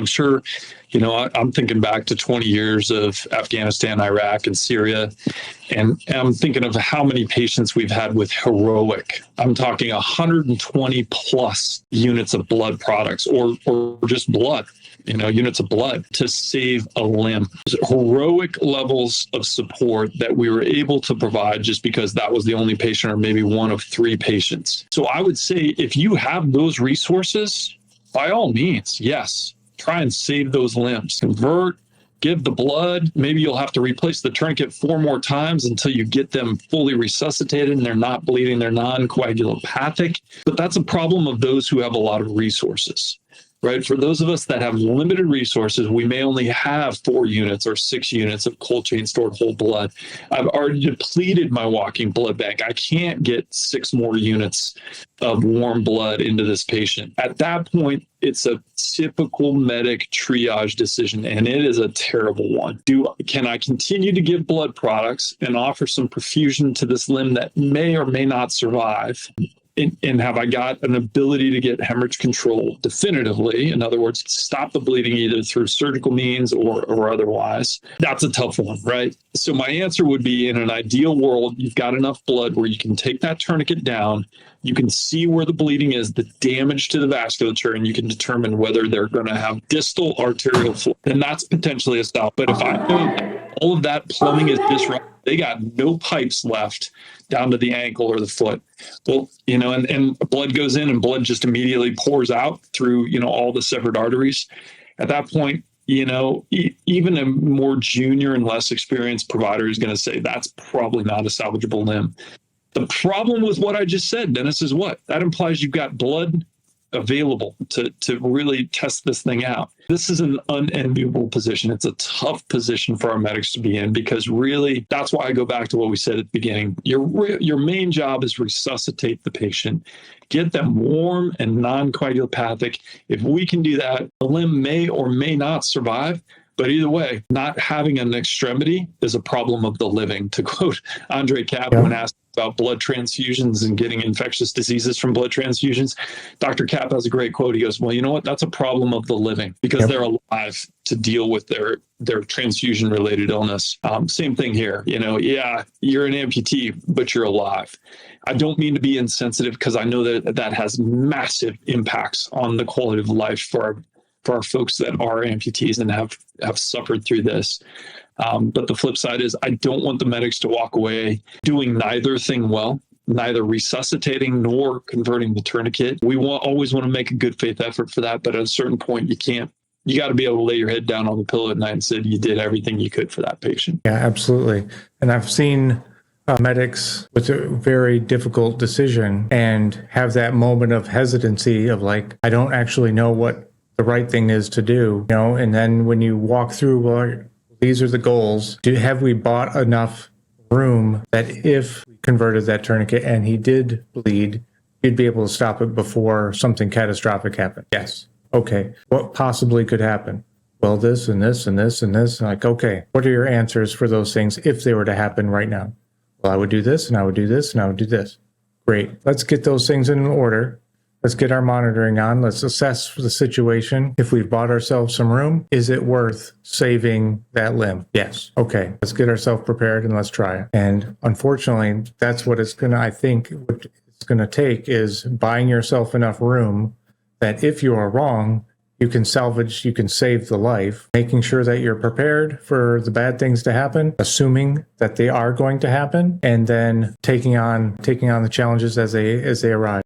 sure, I'm thinking back to 20 years of Afghanistan, Iraq, and Syria, and I'm thinking of how many patients we've had with heroic. I'm talking 120 plus units of blood products or just blood. Units of blood to save a limb. Heroic levels of support that we were able to provide just because that was the only patient or maybe one of 3 patients. So I would say if you have those resources, by all means, yes, try and save those limbs. Convert, give the blood. Maybe you'll have to replace the tourniquet 4 more times until you get them fully resuscitated and they're not bleeding, they're non-coagulopathic. But that's a problem of those who have a lot of resources. Right? For those of us that have limited resources, we may only have 4 units or 6 units of cold chain stored whole blood. I've already depleted my walking blood bank. I can't get 6 more units of warm blood into this patient. At that point, it's a typical medic triage decision, and it is a terrible one. Can I continue to give blood products and offer some perfusion to this limb that may or may not survive? And have I got an ability to get hemorrhage control definitively? In other words, stop the bleeding either through surgical means or otherwise. That's a tough one, right? So my answer would be, in an ideal world, you've got enough blood where you can take that tourniquet down, you can see where the bleeding is, the damage to the vasculature, and you can determine whether they're going to have distal arterial flow. And that's potentially a stop. But if I know all of that plumbing is disrupted, they got no pipes left down to the ankle or the foot. Well, and blood goes in and blood just immediately pours out through, all the severed arteries. At that point, even a more junior and less experienced provider is going to say that's probably not a salvageable limb. The problem with what I just said, Dennis, is what? That implies you've got blood available to really test this thing out. This is an unenviable position. It's a tough position for our medics to be in, because really, that's why I go back to what we said at the beginning. Your main job is resuscitate the patient, get them warm and non-coagulopathic. If we can do that, the limb may or may not survive. But either way, not having an extremity is a problem of the living, to quote Andre Kapp when asked about blood transfusions and getting infectious diseases from blood transfusions. Dr. Kapp has a great quote. He goes, well, you know what? That's a problem of the living, because they're alive to deal with their transfusion-related illness. Same thing here. You're an amputee, but you're alive. I don't mean to be insensitive, because I know that has massive impacts on the quality of life for our folks that are amputees and have suffered through this. But the flip side is, I don't want the medics to walk away doing neither thing well, neither resuscitating nor converting the tourniquet. We always want to make a good faith effort for that, but at a certain point, you got to be able to lay your head down on the pillow at night and say you did everything you could for that patient. Yeah, absolutely. And I've seen medics with a very difficult decision and have that moment of hesitancy of like, I don't actually know what the right thing is to do, and then when you walk through, well, these are the goals. Have we bought enough room that if we converted that tourniquet and he did bleed, you'd be able to stop it before something catastrophic happened? Yes. Okay. What possibly could happen? Well, this and this and this and this. Like, okay, what are your answers for those things if they were to happen right now? Well, I would do this and I would do this and I would do this. Great. Let's get those things in order. Let's get our monitoring on. Let's assess the situation. If we've bought ourselves some room, is it worth saving that limb? Yes. Okay. Let's get ourselves prepared and let's try it. And unfortunately, that's what it's going to, I think, what it's going to take is buying yourself enough room that if you are wrong, you can salvage, you can save the life, making sure that you're prepared for the bad things to happen, assuming that they are going to happen, and then taking on the challenges as they arise.